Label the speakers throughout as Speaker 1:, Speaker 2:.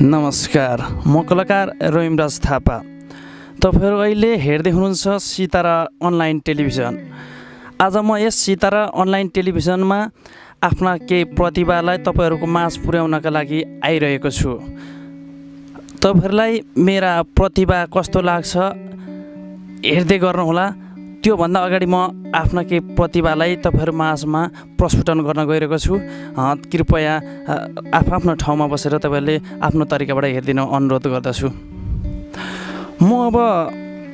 Speaker 1: नमस्कार, म कलाकार रोहिम थapa। तपाईहरु अहिले हेर्दै हुनुहुन्छ सितारा अनलाइन टेलिभिजन। आज म यस सितारा अनलाइन टेलिभिजनमा आफ्ना केही प्रतिभालाई तपाईहरुको माझ पुर्याउनका लागि आइरहेको छु। तपाईहरुलाई मेरा प्रतिभा कस्तो लाग्छ हेर्दै गर्नुहोला। त्यो भन्दा अगाडि म आफ्ना केही प्रतिभालाई तपाईहरु माझमा प्रस्फुटन गर्न गइरहेको छु। कृपया आफ्नो ठाउँमा बसेर तपाईहरुले आफ्नो तरिकाबाट हेर्दिन अनुरोध गर्दछु। म अब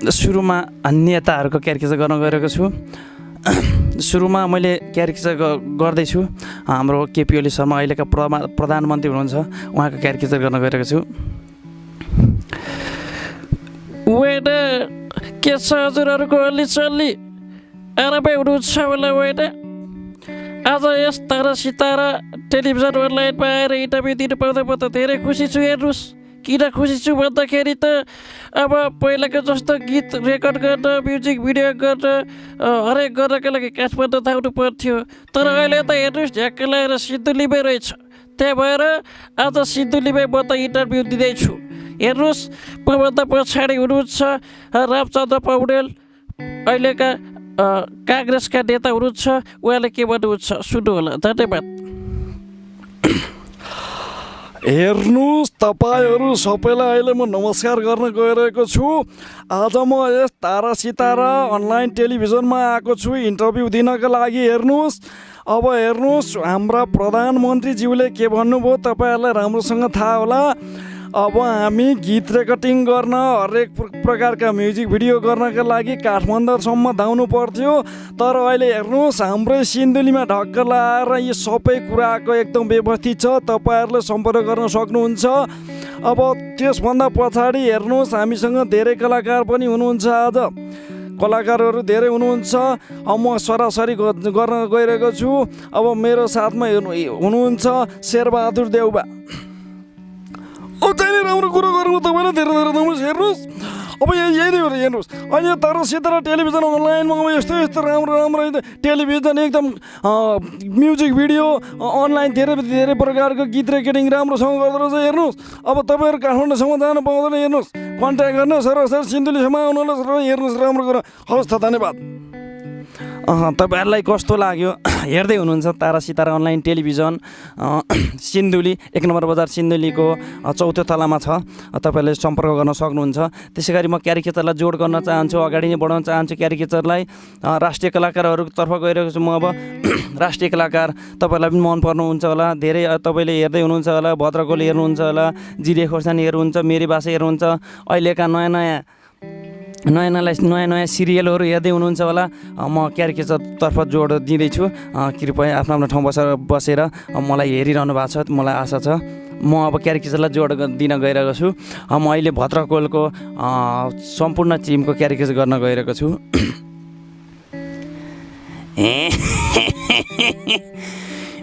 Speaker 1: सुरुमा नेताहरूको क्यारेक्टर गर्न गइरहेको छु। सुरुमा मैले क्यारेक्टर गर्दै छु। हाम्रो केपी ओली शर्मा अहिलेका प्रधानमन्त्री हुनुहुन्छ, उहाँको क्यारेक्टर गर्न गइरहेको छु। वेट के छ हजुरहरूको अलिचल्ली आरामै हुनुहुन्छ होला। वेट आज यस सितारा टेलिभिजन अनलाइनमा आएर इन्टरभ्यू दिनु पाउँदा म त धेरै खुसी छु। हेर्नुहोस्, किन खुसी छु भन्दाखेरि त अब पहिलाको जस्तो गीत रेकर्ड गर्न, म्युजिक भिडियो गर्न, हरेक गर्नका लागि काठमाडौँ धाउनु पर्थ्यो। तर अहिले त हेर्नुहोस्, झ्याक्क लगाएर सिन्धुलीमै रहेछ। त्यही भएर आज सिन्धुलीमै म त इन्टरभ्यू दिँदैछु। हेर्नुहोस्, मभन्दा पछाडि हुनुहुन्छ रामचन्द्र पौडेल, अहिलेका काङ्ग्रेसका नेता हुनुहुन्छ। उहाँले के भन्नुहुन्छ सुन्नु होला। धन्यवाद।
Speaker 2: हेर्नुहोस्, तपाईहरु सबैलाई अहिले म नमस्कार गर्न गइरहेको छु। आज म यस सितारा अनलाइन टेलिभिजनमा आएको छु इन्टरभ्यू दिनका लागि। हेर्नुहोस्, अब हेर्नुहोस्, हाम्रा प्रधानमन्त्रीज्यूले के भन्नुभयो तपाईहरुलाई राम्रोसँग थाहा होला। अब हामी गीत रेकर्डिङ गर्न, हरेक प्रकारका म्युजिक भिडियो गर्नका लागि काठमाडौँसम्म धाउनु पर्थ्यो। तर अहिले हेर्नुहोस्, हाम्रै सिन्धुलीमा ढक्क लाएर यी सबै कुराको एकदम व्यवस्थित छ। तपाईहरुले सम्पर्क गर्न सक्नुहुन्छ। अब त्यसभन्दा पछाडि हेर्नुहोस्, हामीसँग धेरै कलाकार पनि हुनुहुन्छ। आज कलाकारहरू धेरै हुनुहुन्छ। अब म सरासरी गर्न गइरहेको छु। अब मेरो साथमा हुनुहुन्छ शेरबहादुर देउबा। चाहिँ राम्रो कुरो गर्नु तपाईँलाई धेरै धेरै नमस्कार। हेर्नुहोस्, अब यही हो। हेर्नुहोस्, अहिले सितारा टेलिभिजन अनलाइनमा अब यस्तो यस्तो राम्रो टेलिभिजन, एकदम म्युजिक भिडियो अनलाइन धेरै धेरै प्रकारको गीत रेकर्डिङ राम्रोसँग गर्दो रहेछ। हेर्नुहोस्, अब तपाईँहरू काठमाडौँसम्म जानु पाउँदैन। हेर्नुहोस्, कन्ट्याक्ट गर्न सरासरी सिन्धुलीसम्म आउनु होला। हेर्नुहोस्, राम्रो कुरो। हवस् त, धन्यवाद।
Speaker 1: तपाईहरुलाई कस्तो लाग्यो हेर्दै हुनुहुन्छ सितारा अनलाइन टेलिभिजन। सिन्धुली 1 नम्बर बजार सिन्धुलीको 4थो तलामा छ। तपाईहरुले सम्पर्क गर्न सक्नुहुन्छ। त्यसैगरी म क्यारिकेचरलाई जोड गर्न चाहन्छु, अगाडि नै बढाउन चाहन्छु क्यारिकेचरलाई। राष्ट्रिय कलाकारहरूतर्फ गइरहेको छु म। अब राष्ट्रिय कलाकार तपाईहरुलाई पनि मन पर्नुहुन्छ होला। धेरै तपाईले हेर्दै हुनुहुन्छ होला। भद्रकोली हेर्नुहुन्छ होला, जिरे खोर्सानी हेर्नुहुन्छ, मेरी भाषा हेर्नुहुन्छ, अहिलेका नयाँ सिरियलहरू हेर्दै हुनुहुन्छ होला। म क्यारिकेचरतर्फ जोड दिँदैछु। कृपया आफ्नो ठाउँ बसेर मलाई हेरिरहनु भएको छ, मलाई आशा छ। म अब क्यारिकेचरलाई जोड दिन गइरहेको छु। म अहिले भद्रकोलको सम्पूर्ण टिमको क्यारिकेचर गर्न गइरहेको छु।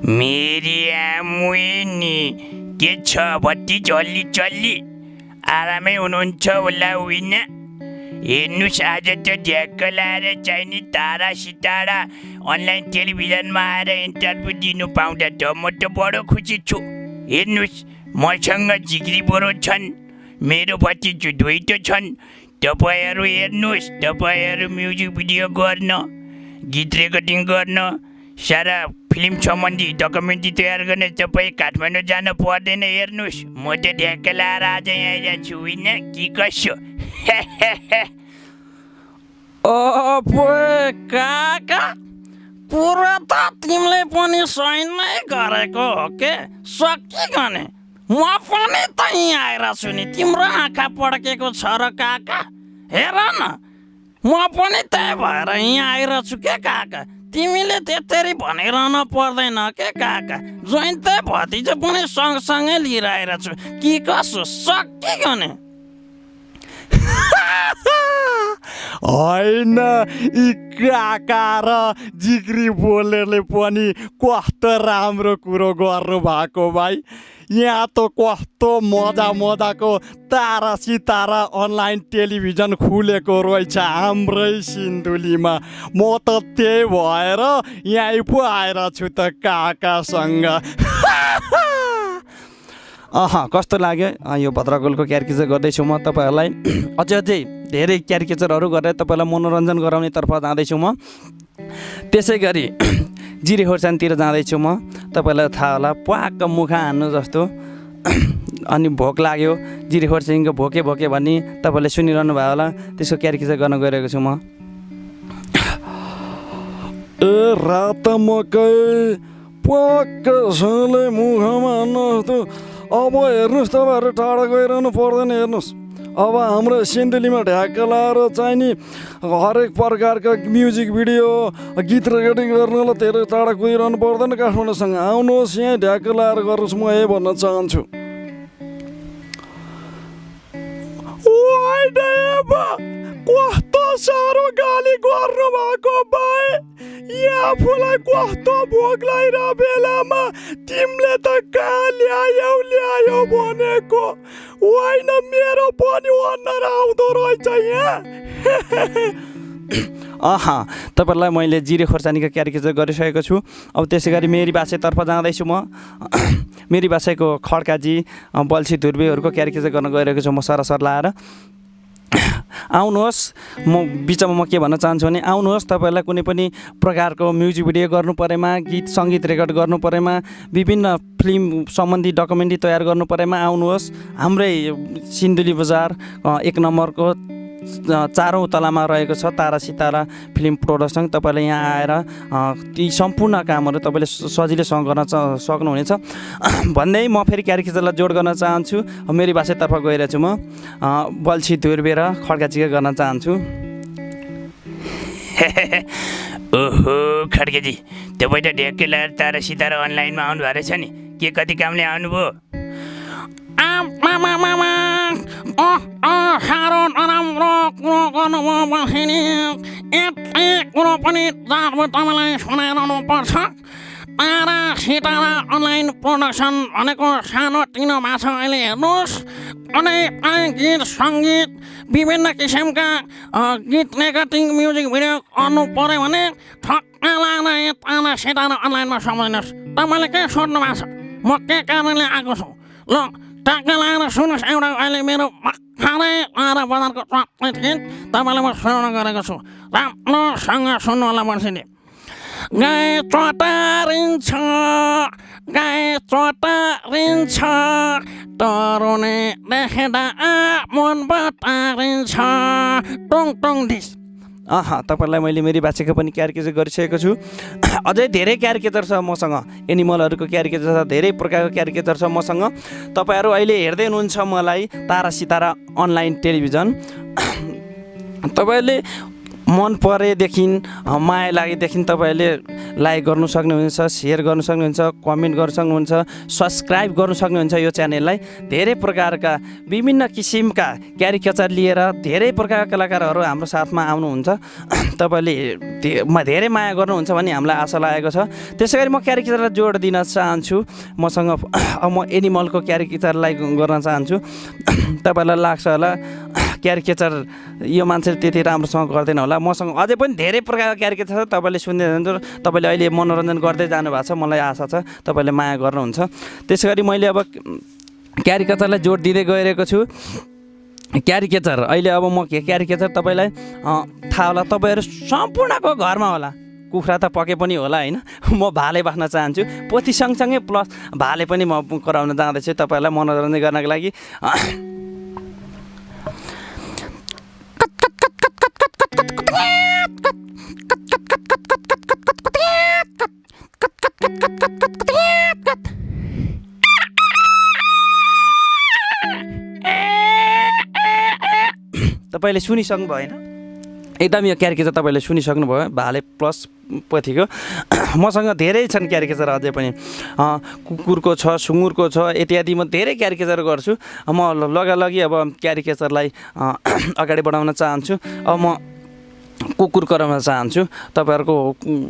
Speaker 3: मेरी आमुनी के छ बत्ती चल्ली आरामै हुनुहुन्छ होला होइन? हेर्नुहोस्, आज त झ्याक्क लाएर चाहिने सितारा अनलाइन टेलिभिजनमा आएर इन्टरभ्यू दिनु पाउँदा त म त बडो खुसी छु। हेर्नुहोस्, मसँग जिग्री बोरो छन्, मेरो भतिजु दुईटो छन्। तपाईहरु हेर्नुहोस्, तपाईहरु म्युजिक भिडियो गर्न, गीत रेकर्डिङ गर्न, सारा फिल्म सम्बन्धी डकुमेन्ट्री तयार गर्ने तपाईँ काठमाडौँ जानु पर्दैन। हेर्नुहोस्, म त ढ्याक्क लाएर आज यहाँ आइरहेको छु होइन कि कसो?
Speaker 1: काका, पुरा त तिमीले पनि सही नै गरेको हो के? सकि गने म पनि त यहाँ आएर छु नि। तिम्रो आँखा पड्केको छ र काका? हेर न, म पनि त्यही भएर यहाँ आइरहेछु के काका? तिमीले त्यसरी भनिरहनु पर्दैन के काका? जोइन्ते भतिजो पनि सँगसँगै लिएर आइरहेछु कि कसो? सकि गने
Speaker 2: होइन, यी काका र जिग्री बोलेले पनि कस्तो राम्रो कुरो गर्नु भएको भाइ। यहाँ त कस्तो मजाको सितारा अनलाइन टेलिभिजन खुलेको रहेछ हाम्रै सिन्धुलीमा। म त त्यही भएर यहीँ पो आएर छु त काकासँग। कस्तो लाग्यो यो भद्रगोलको क्यारिकेचर गर्दैछु म तपाईँहरूलाई अझै धेरै क्यारिकेचरहरू गरेर तपाईँलाई मनोरञ्जन गराउनेतर्फ जाँदैछु म। त्यसै गरी जिरे खोर्सानीतिर जाँदैछु म। तपाईँलाई थाहा होला प्वाक्क मुखा हान्नु जस्तो अनि भोक लाग्यो जिरे खोर्सानीको भोके भन्ने तपाईँले सुनिरहनु भयो होला, त्यसको क्यारिकेचर गर्न गइरहेको छु म।
Speaker 4: रात मकै प्वाक्कसँगले मुखमा हान्नु जस्तो। अब हेर्नुहोस् तपाईँहरू टाढा गइरहनु पर्दैन। हेर्नुहोस् अब हाम्रो सिन्धुलीमा ढ्याक्क लाएर चाहिँ नि हरेक प्रकारका म्युजिक भिडियो गीत रेकर्डिङ गर्नलाई धेरै टाढा गइरहनु पर्दैन। काठमाडौँसँग आउनुहोस्, यहीँ ढ्याक्क लाएर गर्नुहोस्, म यही भन्न चाहन्छु। कस्तो साह्रो गाली गर्नु भएको भए आफूलाई कस्तो भोक लागिरहेको बेलामा तिमीले त कहाँ ल्यायौ भनेको होइन, मेरो पनि अनुहार आउँदो रहेछ यहाँ।
Speaker 2: तपाईँलाई मैले जिरे खोर्सानीको क्यारिकेचर गरिसकेको छु। अब त्यसै गरी मेरी बासेतर्फ जाँदैछु म। मेरी बासेको खड्काजी बल्छी धुर्बेहरूको क्यारिकेचर गर्न गइरहेको छु म सरसर लाएर। आउनुहोस्, म बिचमा म के भन्न चाहन्छु भने आउनुहोस्, तपाईँलाई कुनै पनि प्रकारको म्युजिक भिडियो गर्नु परेमा, गीत सङ्गीत रेकर्ड गर्नु परेमा, विभिन्न फिल्म सम्बन्धी डकुमेन्ट्री तयार गर्नु परेमा आउनुहोस्। हाम्रै सिन्धुली बजार 1 नम्बरको 4औँ तलामा रहेको छ तारा सितारा फिल्म प्रोडक्सन। तपाईँले यहाँ आएर ती सम्पूर्ण कामहरू तपाईँले सजिलैसँग गर्न सक्नुहुनेछ भन्दै म फेरि क्यारिकेचरलाई जोड गर्न चाहन्छु। मेरी भाषातर्फ गइरहेछु म। बल्छी धुर्बेर खड्काचिका गर्न चाहन्छु।
Speaker 3: ओहो खड्केजी, तपाईँ त ढ्याक्कै लाएर तारा सितारा अनलाइनमा आउनु भएको रहेछ नि, के कति कामले आउनुभयो?
Speaker 1: साह्रो नराम्रो कुरो गर्नुभयो बहिनी, यति कुरो पनि तपाईँलाई सुनाइरहनु पर्छ। तारा सितारा अनलाइन प्रोडक्सन भनेको सानो तिनो भएको छ। अहिले हेर्नुहोस्, कुनै पनि गीत सङ्गीत विभिन्न किसिमका गीत रेकर्डिङ म्युजिक भिडियो गर्नु पऱ्यो भने ठक्क लाएर तारा सितारा अनलाइनमा सम्झिनुहोस्। तपाईँले के सोध्नु भएको छ, म के कारणले आएको छु? ल टक्क लाएर सुन्नुहोस्। एउटा अहिले मेरो भर्खरै आएर बजारको चक्लेट गीत तपाईँलाई म सुनाउन गरेको छु, राम्रोसँग सुन्नु होला बल्छीले। गाई चटारिन्छ, गाई चटारिन्छ, तरुनी देख्दा मन बटारिन्छ, टुङ टुङ डिस।
Speaker 2: तपाईँलाई मैले मेरी भाषाको पनि क्यारिकेचर गरिसकेको छु। अझै धेरै क्यारिकेचर छ मसँग, एनिमलहरूको क्यारिकेचर छ, धेरै प्रकारको क्यारिकेचर छ मसँग। तपाईँहरू अहिले हेर्दै हुनुहुन्छ मलाई तारा सितारा अनलाइन टेलिभिजन। तपाईँहरूले मन परेदेखि माया लागेदेखि तपाईँहरूले लाइक गर्नु सक्नुहुन्छ, सेयर गर्नु सक्नुहुन्छ, कमेन्ट गर्नु सक्नुहुन्छ, सब्सक्राइब गर्नु सक्नुहुन्छ यो च्यानललाई। धेरै प्रकारका विभिन्न किसिमका क्यारिकेचर लिएर धेरै प्रकारका कलाकारहरू हाम्रो साथमा आउनुहुन्छ। तपाईँले धेरै माया गर्नुहुन्छ भन्ने हामीलाई आशा लागेको छ। त्यसै गरी म क्यारिकेचरलाई जोड दिन चाहन्छु मसँग। म एनिमलको क्यारिकेचरलाई गर्न चाहन्छु। तपाईँलाई लाग्छ होला क्यारिकेचर यो मान्छेले त्यति राम्रोसँग गर्दैन होला, मसँग अझै पनि धेरै प्रकारको क्यारिकेचर छ। तपाईँले सुन्दै जानुहुन्छ, तपाईँले अहिले मनोरञ्जन गर्दै जानु भएको छ, मलाई आशा छ तपाईँले माया गर्नुहुन्छ। त्यसै गरी मैले अब क्यारिकेचरलाई जोड दिँदै गइरहेको छु। क्यारिकेचर अहिले अब म क्यारिकेचर तपाईँलाई थाहा होला, तपाईँहरू सम्पूर्णको घरमा होला। कुखुरा त पके पनि होला होइन, म भाले बाख्न चाहन्छु। पोथी सँगसँगै प्लस भाले पनि म कराउन जाँदैछु तपाईँहरूलाई मनोरञ्जन गर्नको लागि। तपाईँले सुनिसक्नु भएन, एकदम यो क्यारिकेचर तपाईँले सुनिसक्नुभयो भाले प्लस पोथीको। मसँग धेरै छन् क्यारिकेचर अझै पनि, कुकुरको छ, सुँगुरको छ, इत्यादि म धेरै क्यारिकेचर गर्छु। म लगालगी अब क्यारिकेचरलाई अगाडि बढाउन चाहन्छु। अब म कुकुर कराउन चाहन्छु। तपाईँहरूको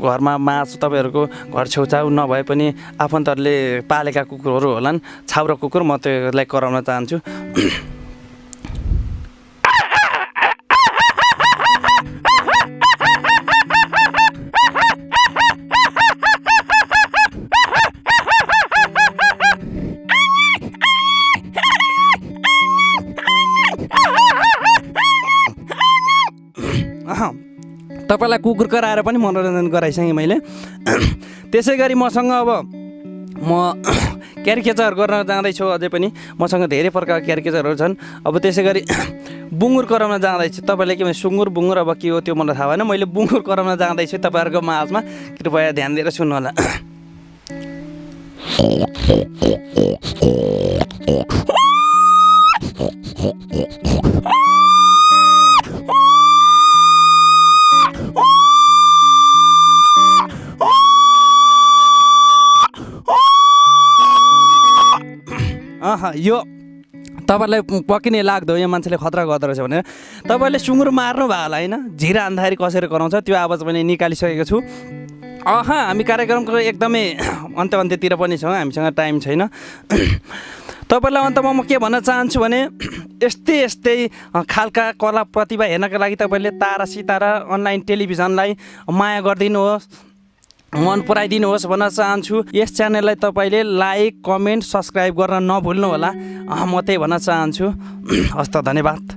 Speaker 2: घरमा माछा, तपाईँहरूको घर छेउछाउ नभए पनि आफन्तहरूले पालेका कुकुरहरू होलान्, छाउरा कुकुर, म त्यसलाई कराउन चाहन्छु।
Speaker 5: तपाईँलाई कुकुर कराएर पनि मनोरञ्जन गराइसकेँ मैले। त्यसै गरी मसँग अब म क्यारिकेचर गर्न जाँदैछु। अझै पनि मसँग धेरै प्रकारका क्यारिकेचरहरू छन्। अब त्यसै गरी बुङ्गुर कराउन जाँदैछु। तपाईँले के भने सुँगुर बुङ्गुर अब के हो त्यो मलाई थाहा भएन। मैले बुङ्गुर कराउन जाँदैछु तपाईँहरूको माझमा, कृपया ध्यान दिएर सुन्नु होला। यो तपाईँलाई पक्कै नै लाग्दो यो मान्छेले खतरा गर्दो रहेछ भनेर। तपाईँले सुँगुर मार्नु भयो होला होइन, झिरा अन्धारी कसरी कराउँछ त्यो आवाज मैले निकालिसकेको छु। हामी कार्यक्रमको एकदमै अन्त्यतिर पनि छौँ, हामीसँग टाइम छैन। तपाईँलाई अन्तमा म के भन्न चाहन्छु भने यस्तै खालका कला प्रतिभा हेर्नका लागि तपाईँले तारा सितारा अनलाइन टेलिभिजनलाई माया गरिदिनुहोस्, मन पराइदिनुहोस् भन्न चाहन्छु। यस च्यानललाई तपाईँले लाइक कमेन्ट सब्सक्राइब गर्न नभुल्नु होला, म त्यही भन्न चाहन्छु। हस्त, धन्यवाद।